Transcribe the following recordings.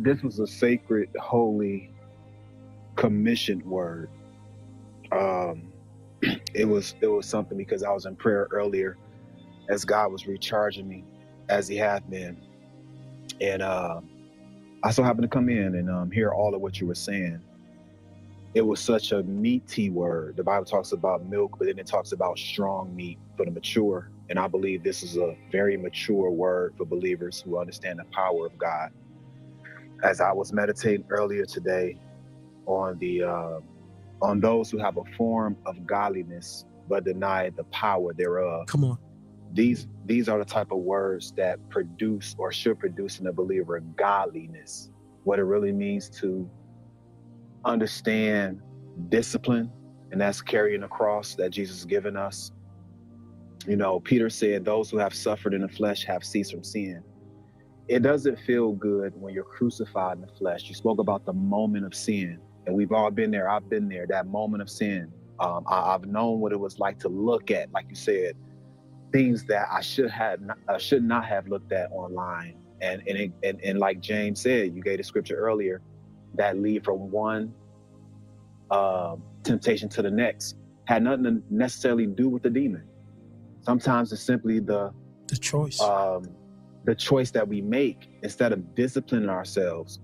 this was a sacred, holy, commissioned word. It was something because I was in prayer earlier as God was recharging me as he had been. And I so happened to come in and hear all of what you were saying. It was such a meaty word. The Bible talks about milk, but then it talks about strong meat for the mature. And I believe this is a very mature word for believers who understand the power of God. As I was meditating earlier today on those who have a form of godliness but deny the power thereof. Come on. These are the type of words that produce or should produce in a believer godliness. What it really means to understand discipline, and that's carrying the cross that Jesus has given us. You know, Peter said, those who have suffered in the flesh have ceased from sin. It doesn't feel good when you're crucified in the flesh. You spoke about the moment of sin, and we've all been there. I've been there, that moment of sin. I've known what it was like to look at, like you said, things that I should not have looked at online. And like James said, you gave the scripture earlier, that lead from one temptation to the next. Had nothing to necessarily do with the demon. Sometimes it's simply the choice. The choice that we make instead of disciplining ourselves.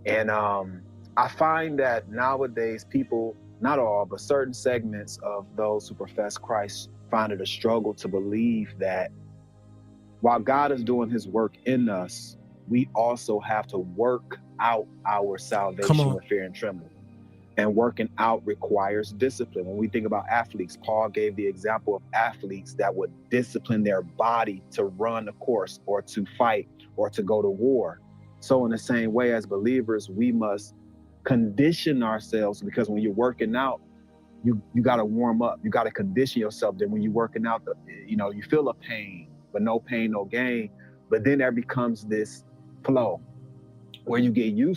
And I find that nowadays people, not all, but certain segments of those who profess Christ find it a struggle to believe that while God is doing his work in us, we also have to work out our salvation with fear and trembling. And working out requires discipline. When we think about athletes, Paul gave the example of athletes that would discipline their body to run a course or to fight or to go to war. So in the same way as believers, we must condition ourselves, because when you're working out, you got to warm up. You got to condition yourself. Then when you're working out, you feel a pain, but no pain, no gain. But then there becomes this flow where you get used